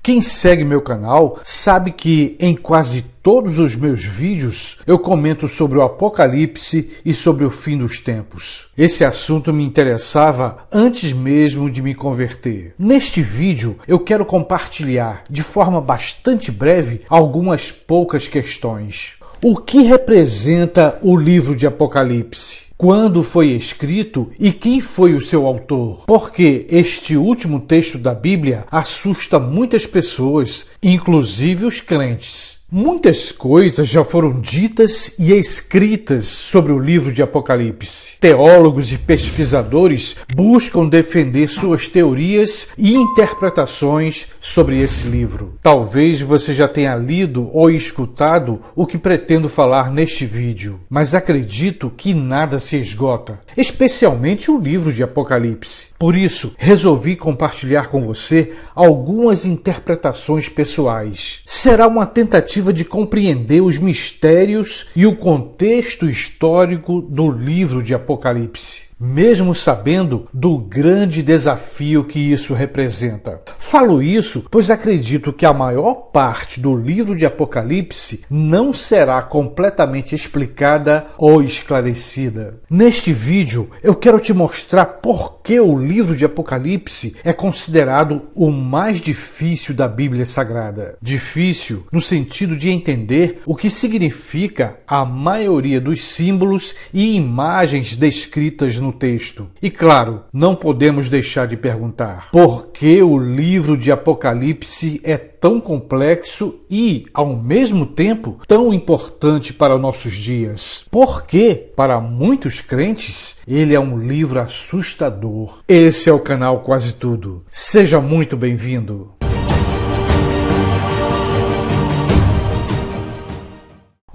Quem segue meu canal sabe que em quase todos os meus vídeos eu comento sobre o Apocalipse e sobre o fim dos tempos. Esse assunto me interessava antes mesmo de me converter. Neste vídeo eu quero compartilhar de forma bastante breve algumas poucas questões. O que representa o livro de Apocalipse? Quando foi escrito e quem foi o seu autor? Porque este último texto da Bíblia assusta muitas pessoas, inclusive os crentes. Muitas coisas já foram ditas e escritas sobre o livro de Apocalipse. Teólogos e pesquisadores buscam defender suas teorias e interpretações sobre esse livro. Talvez você já tenha lido ou escutado o que pretendo falar neste vídeo, mas acredito que nada se esgota, especialmente o livro de Apocalipse. Por isso, resolvi compartilhar com você algumas interpretações pessoais. Será uma tentativa de compreender os mistérios e o contexto histórico do livro de Apocalipse, mesmo sabendo do grande desafio que isso representa. Falo isso pois acredito que a maior parte do livro de Apocalipse não será completamente explicada ou esclarecida. Neste vídeo eu quero te mostrar por que o livro de Apocalipse é considerado o mais difícil da Bíblia Sagrada. Difícil no sentido de entender o que significa a maioria dos símbolos e imagens descritas no texto. E claro, não podemos deixar de perguntar: por que o livro de Apocalipse é tão complexo e, ao mesmo tempo, tão importante para nossos dias? Porque, para muitos crentes, ele é um livro assustador. Esse é o canal Quase Tudo. Seja muito bem-vindo.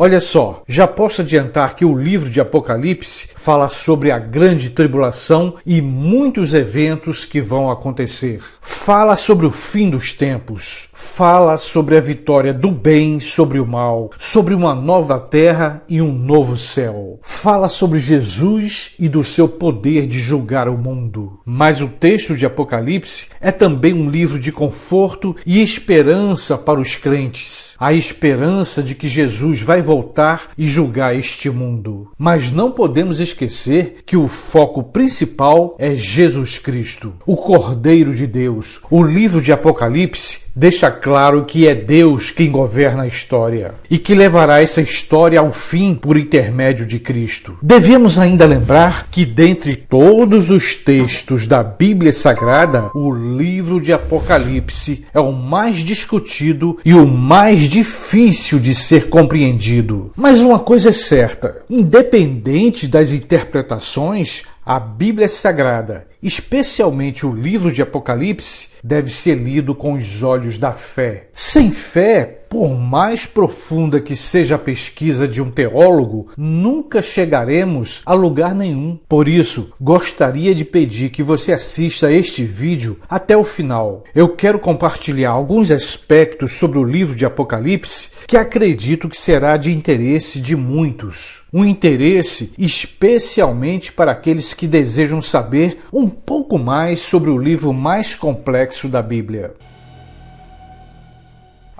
Olha só, já posso adiantar que o livro de Apocalipse fala sobre a grande tribulação e muitos eventos que vão acontecer. Fala sobre o fim dos tempos. Fala sobre a vitória do bem sobre o mal, sobre uma nova terra e um novo céu. Fala sobre Jesus e do seu poder de julgar o mundo. Mas o texto de Apocalipse é também um livro de conforto e esperança para os crentes. A esperança de que Jesus vai voltar e julgar este mundo. Mas não podemos esquecer que o foco principal é Jesus Cristo, o Cordeiro de Deus. O livro de Apocalipse deixa claro que é Deus quem governa a história e que levará essa história ao fim por intermédio de Cristo. Devemos ainda lembrar que dentre todos os textos da Bíblia Sagrada, o livro de Apocalipse é o mais discutido e o mais difícil de ser compreendido. Mas uma coisa é certa: independente das interpretações, a Bíblia Sagrada, especialmente o livro de Apocalipse, deve ser lido com os olhos da fé. Sem fé, por mais profunda que seja a pesquisa de um teólogo, nunca chegaremos a lugar nenhum. Por isso, gostaria de pedir que você assista este vídeo até o final. Eu quero compartilhar alguns aspectos sobre o livro de Apocalipse que acredito que será de interesse de muitos. Um interesse especialmente para aqueles que desejam saber um pouco mais sobre o livro mais complexo da Bíblia.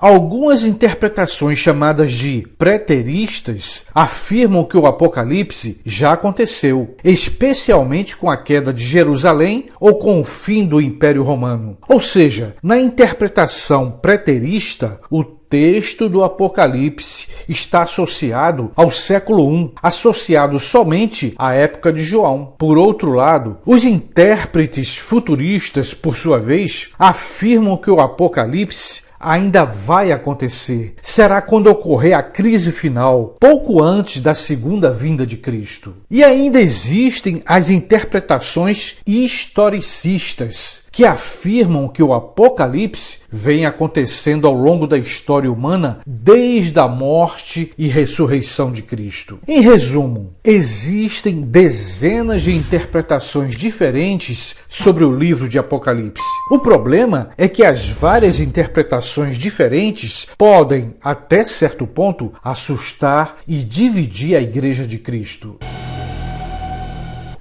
Algumas interpretações chamadas de preteristas afirmam que o Apocalipse já aconteceu, especialmente com a queda de Jerusalém ou com o fim do Império Romano. Ou seja, na interpretação preterista, o texto do Apocalipse está associado ao século I, associado somente à época de João. Por outro lado, os intérpretes futuristas, por sua vez, afirmam que o Apocalipse ainda vai acontecer. Será quando ocorrer a crise final, pouco antes da segunda vinda de Cristo. E ainda existem as interpretações historicistas, que afirmam que o Apocalipse vem acontecendo ao longo da história humana desde a morte e ressurreição de Cristo. Em resumo, existem dezenas de interpretações diferentes sobre o livro de Apocalipse. O problema é que as várias interpretações diferentes podem, até certo ponto, assustar e dividir a Igreja de Cristo.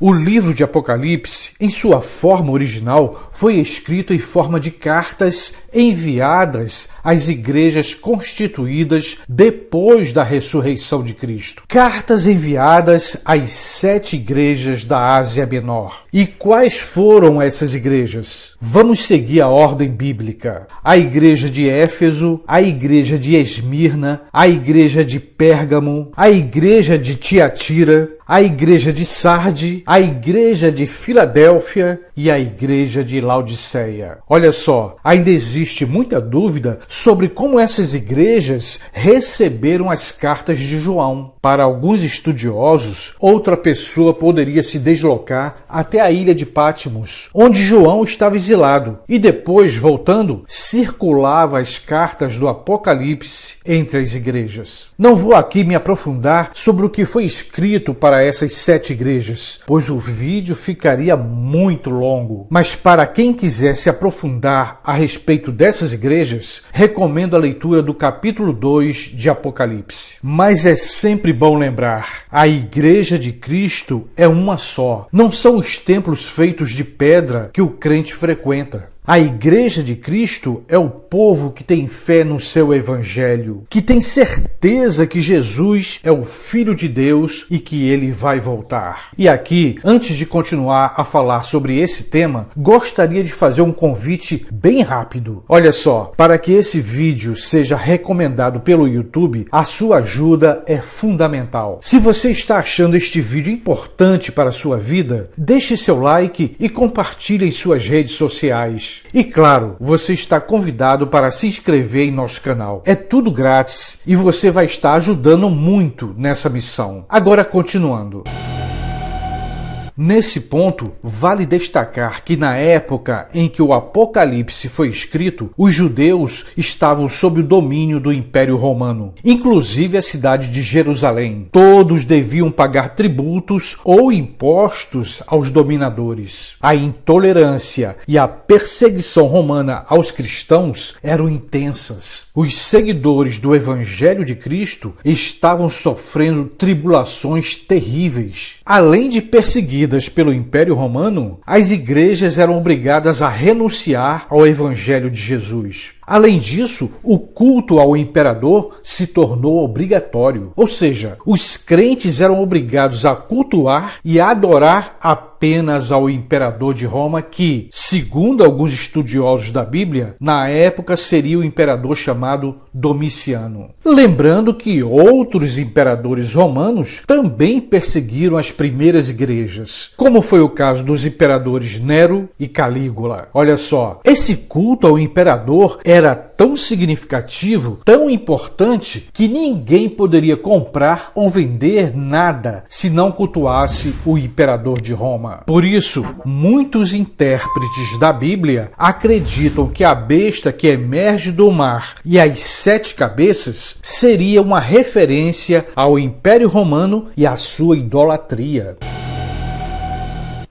O livro de Apocalipse, em sua forma original, foi escrito em forma de cartas enviadas às igrejas constituídas depois da ressurreição de Cristo. Cartas enviadas às 7 igrejas da Ásia Menor. E quais foram essas igrejas? Vamos seguir a ordem bíblica. A igreja de Éfeso, a igreja de Esmirna, a igreja de Pérgamo, a igreja de Tiatira, a igreja de Sarde, a igreja de Filadélfia e a igreja de Laodiceia. Olha só, ainda existe muita dúvida sobre como essas igrejas receberam as cartas de João. Para alguns estudiosos, outra pessoa poderia se deslocar até a ilha de Patmos, onde João estava exilado, e depois, voltando, circulava as cartas do Apocalipse entre as igrejas. Não vou aqui me aprofundar sobre o que foi escrito para essas 7 igrejas, pois o vídeo ficaria muito longo. Mas para quem quiser se aprofundar a respeito dessas igrejas, recomendo a leitura do capítulo 2 de Apocalipse. Mas é sempre bom lembrar, a igreja de Cristo é uma só. Não são os templos feitos de pedra que o crente frequenta. A igreja de Cristo é o povo que tem fé no seu evangelho, que tem certeza que Jesus é o Filho de Deus e que ele vai voltar. E aqui, antes de continuar a falar sobre esse tema, gostaria de fazer um convite bem rápido. Olha só, para que esse vídeo seja recomendado pelo YouTube, a sua ajuda é fundamental. Se você está achando este vídeo importante para a sua vida, deixe seu like e compartilhe em suas redes sociais. E claro, você está convidado para se inscrever em nosso canal. É tudo grátis e você vai estar ajudando muito nessa missão. Agora, continuando. Nesse ponto, vale destacar que na época em que o Apocalipse foi escrito, os judeus estavam sob o domínio do Império Romano, inclusive a cidade de Jerusalém. Todos deviam pagar tributos ou impostos aos dominadores. A intolerância e a perseguição romana aos cristãos eram intensas. Os seguidores do Evangelho de Cristo estavam sofrendo tribulações terríveis. Além de perseguidas pelo Império Romano, as igrejas eram obrigadas a renunciar ao Evangelho de Jesus. Além disso, o culto ao imperador se tornou obrigatório, ou seja, os crentes eram obrigados a cultuar e a adorar apenas ao imperador de Roma, que, segundo alguns estudiosos da Bíblia, na época seria o imperador chamado Domiciano. Lembrando que outros imperadores romanos também perseguiram as primeiras igrejas, como foi o caso dos imperadores Nero e Calígula. Olha só, esse culto ao imperador era tão significativo, tão importante, que ninguém poderia comprar ou vender nada se não cultuasse o imperador de Roma. Por isso, muitos intérpretes da Bíblia acreditam que a besta que emerge do mar e as 7 cabeças seria uma referência ao Império Romano e à sua idolatria.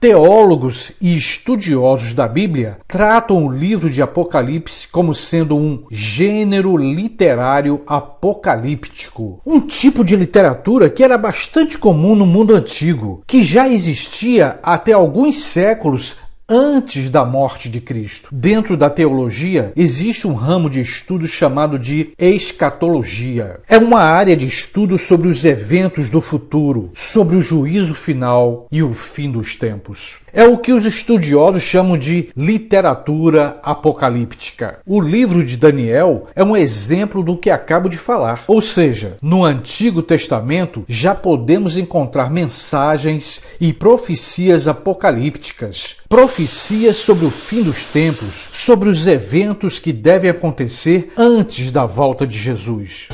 Teólogos e estudiosos da Bíblia tratam o livro de Apocalipse como sendo um gênero literário apocalíptico, um tipo de literatura que era bastante comum no mundo antigo, que já existia até alguns séculos antes da morte de Cristo. Dentro da teologia, existe um ramo de estudo chamado de escatologia. É uma área de estudo sobre os eventos do futuro, sobre o juízo final e o fim dos tempos. É o que os estudiosos chamam de literatura apocalíptica. O livro de Daniel é um exemplo do que acabo de falar. Ou seja, no Antigo Testamento já podemos encontrar mensagens e profecias apocalípticas, profecias sobre o fim dos tempos, sobre os eventos que devem acontecer antes da volta de Jesus.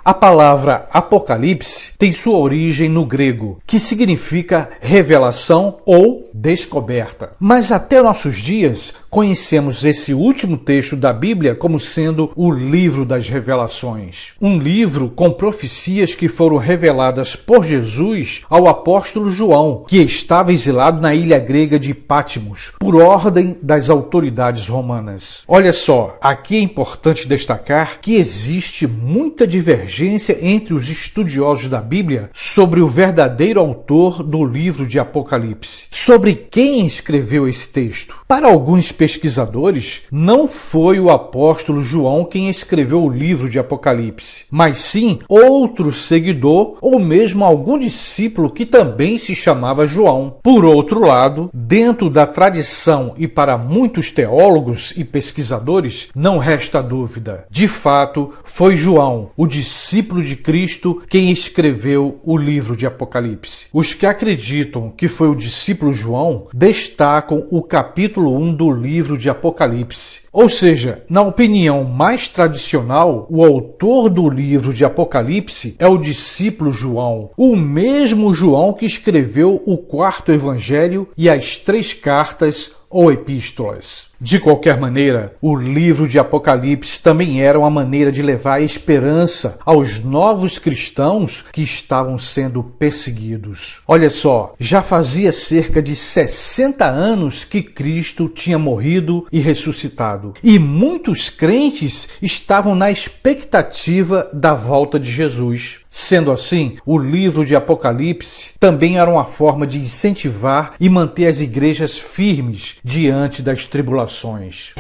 A palavra Apocalipse tem sua origem no grego, que significa revelação ou descoberta. Mas até nossos dias, conhecemos esse último texto da Bíblia como sendo o livro das revelações. Um livro com profecias que foram reveladas por Jesus ao apóstolo João, que estava exilado na ilha grega de Patmos, por ordem das autoridades romanas. Olha só, aqui é importante destacar que existe muita divergência entre os estudiosos da Bíblia sobre o verdadeiro autor do livro de Apocalipse, sobre quem escreveu esse texto. Para alguns pesquisadores, não foi o apóstolo João quem escreveu o livro de Apocalipse, mas sim outro seguidor ou mesmo algum discípulo que também se chamava João. Por outro lado, dentro da tradição e para muitos teólogos e pesquisadores, não resta dúvida. De fato, foi João, o discípulo de Cristo, quem escreveu o livro de Apocalipse. Os que acreditam que foi o discípulo João destacam o capítulo 1 do livro de Apocalipse. Ou seja, na opinião mais tradicional, o autor do livro de Apocalipse é o discípulo João, o mesmo João que escreveu o quarto evangelho e as 3 cartas ou epístolas. De qualquer maneira, o livro de Apocalipse também era uma maneira de levar esperança aos novos cristãos que estavam sendo perseguidos. Olha só, já fazia cerca de 60 anos que Cristo tinha morrido e ressuscitado, e muitos crentes estavam na expectativa da volta de Jesus. Sendo assim, o livro de Apocalipse também era uma forma de incentivar e manter as igrejas firmes diante das tribulações.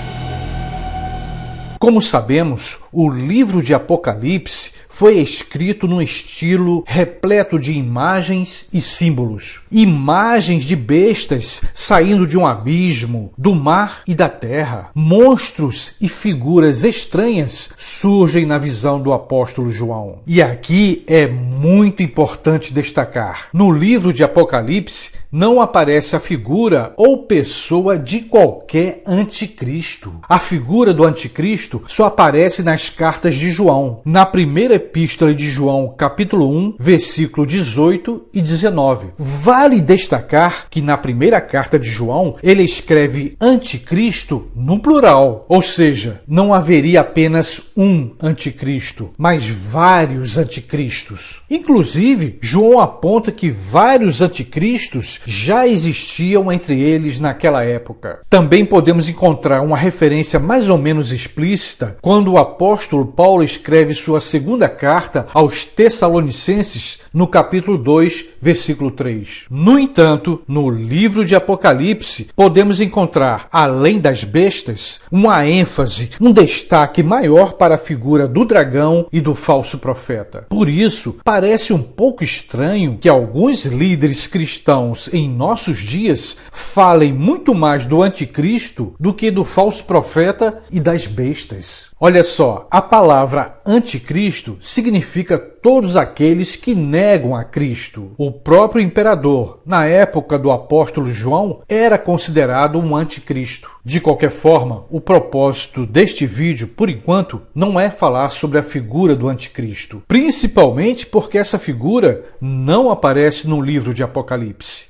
Como sabemos, o livro de Apocalipse foi escrito num estilo repleto de imagens e símbolos. Imagens de bestas saindo de um abismo, do mar e da terra. Monstros e figuras estranhas surgem na visão do apóstolo João. E aqui é muito importante destacar: no livro de Apocalipse não aparece a figura ou pessoa de qualquer anticristo. A figura do anticristo só aparece nas cartas de João, na primeira epístola de João, capítulo 1, versículo 18 e 19. Vale destacar que na primeira carta de João, ele escreve anticristo no plural, ou seja, não haveria apenas um anticristo, mas vários anticristos. Inclusive, João aponta que vários anticristos já existiam entre eles naquela época. Também podemos encontrar uma referência mais ou menos explícita quando o apóstolo Paulo escreve sua segunda carta aos Tessalonicenses no capítulo 2, versículo 3. No entanto, no livro de Apocalipse, podemos encontrar, além das bestas, uma ênfase, um destaque maior para a figura do dragão e do falso profeta. Por isso, parece um pouco estranho que alguns líderes cristãos em nossos dias falem muito mais do anticristo do que do falso profeta e das bestas. Olha só, a palavra anticristo significa todos aqueles que negam a Cristo. O próprio imperador, na época do apóstolo João, era considerado um anticristo. De qualquer forma, o propósito deste vídeo, por enquanto, não é falar sobre a figura do anticristo, principalmente porque essa figura não aparece no livro de Apocalipse.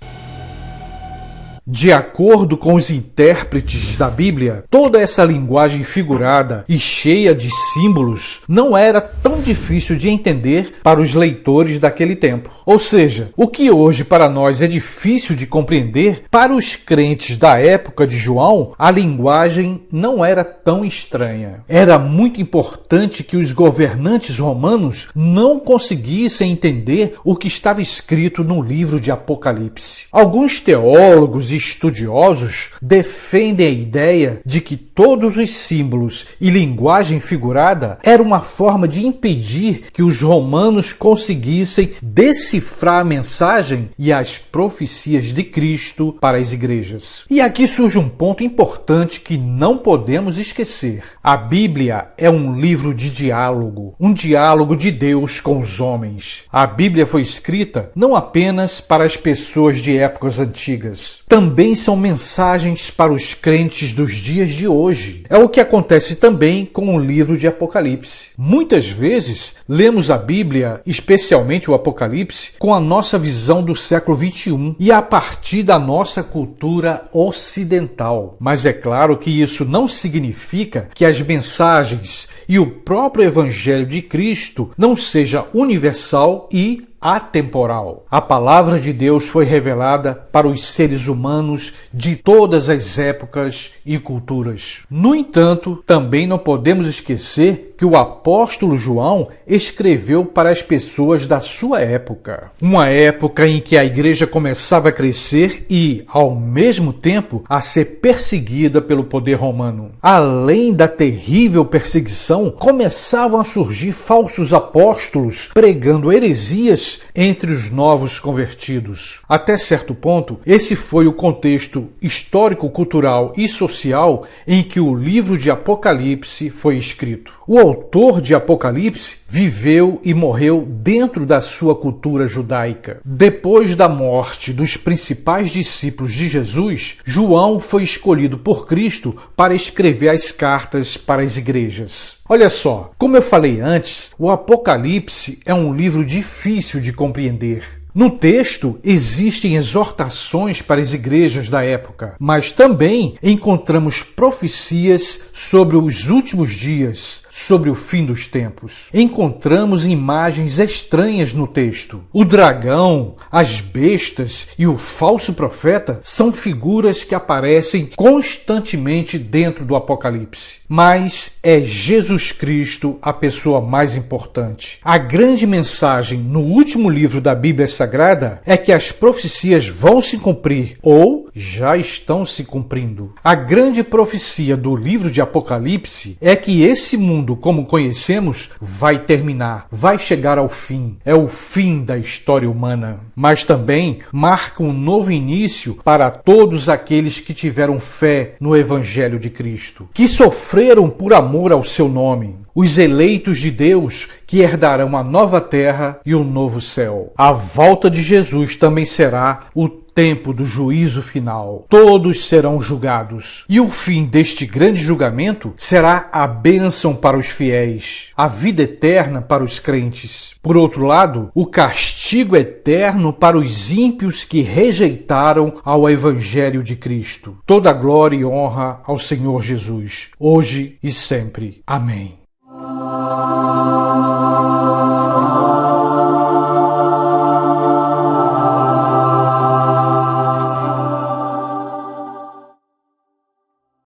De acordo com os intérpretes da Bíblia, toda essa linguagem figurada e cheia de símbolos não era tão difícil de entender para os leitores daquele tempo. Ou seja, o que hoje para nós é difícil de compreender, para os crentes da época de João, a linguagem não era tão estranha. Era muito importante que os governantes romanos não conseguissem entender o que estava escrito no livro de Apocalipse. Alguns teólogos e estudiosos defendem a ideia de que todos os símbolos e linguagem figurada era uma forma de impedir que os romanos conseguissem decifrar a mensagem e as profecias de Cristo para as igrejas. E aqui surge um ponto importante que não podemos esquecer. A Bíblia é um livro de diálogo, um diálogo de Deus com os homens. A Bíblia foi escrita não apenas para as pessoas de épocas antigas, também também são mensagens para os crentes dos dias de hoje. É o que acontece também com o livro de Apocalipse. Muitas vezes lemos a Bíblia, especialmente o Apocalipse, com a nossa visão do século XXI e a partir da nossa cultura ocidental. Mas é claro que isso não significa que as mensagens e o próprio Evangelho de Cristo não seja universal e atemporal. A palavra de Deus foi revelada para os seres humanos de todas as épocas e culturas. No entanto, também não podemos esquecer que o apóstolo João escreveu para as pessoas da sua época. Uma época em que a igreja começava a crescer e, ao mesmo tempo, a ser perseguida pelo poder romano. Além da terrível perseguição, começavam a surgir falsos apóstolos pregando heresias entre os novos convertidos. Até certo ponto, esse foi o contexto histórico, cultural e social em que o livro de Apocalipse foi escrito. O autor de Apocalipse viveu e morreu dentro da sua cultura judaica. Depois da morte dos principais discípulos de Jesus, João foi escolhido por Cristo para escrever as cartas para as igrejas. Olha só, como eu falei antes, o Apocalipse é um livro difícil de compreender. No texto existem exortações para as igrejas da época, mas também encontramos profecias sobre os últimos dias, sobre o fim dos tempos. Encontramos imagens estranhas no texto. O dragão, as bestas e o falso profeta são figuras que aparecem constantemente dentro do Apocalipse. Mas é Jesus Cristo a pessoa mais importante. A grande mensagem no último livro da Bíblia Sagrada é que as profecias vão se cumprir ou já estão se cumprindo. A grande profecia do livro de Apocalipse é que esse mundo, como conhecemos, vai terminar, vai chegar ao fim. É o fim da história humana. Mas também marca um novo início para todos aqueles que tiveram fé no Evangelho de Cristo, que sofreram por amor ao seu nome. Os eleitos de Deus que herdarão a nova terra e o novo céu. A volta de Jesus também será o tempo do juízo final. Todos serão julgados. E o fim deste grande julgamento será a bênção para os fiéis, a vida eterna para os crentes. Por outro lado, o castigo eterno para os ímpios que rejeitaram ao Evangelho de Cristo. Toda glória e honra ao Senhor Jesus, hoje e sempre. Amém.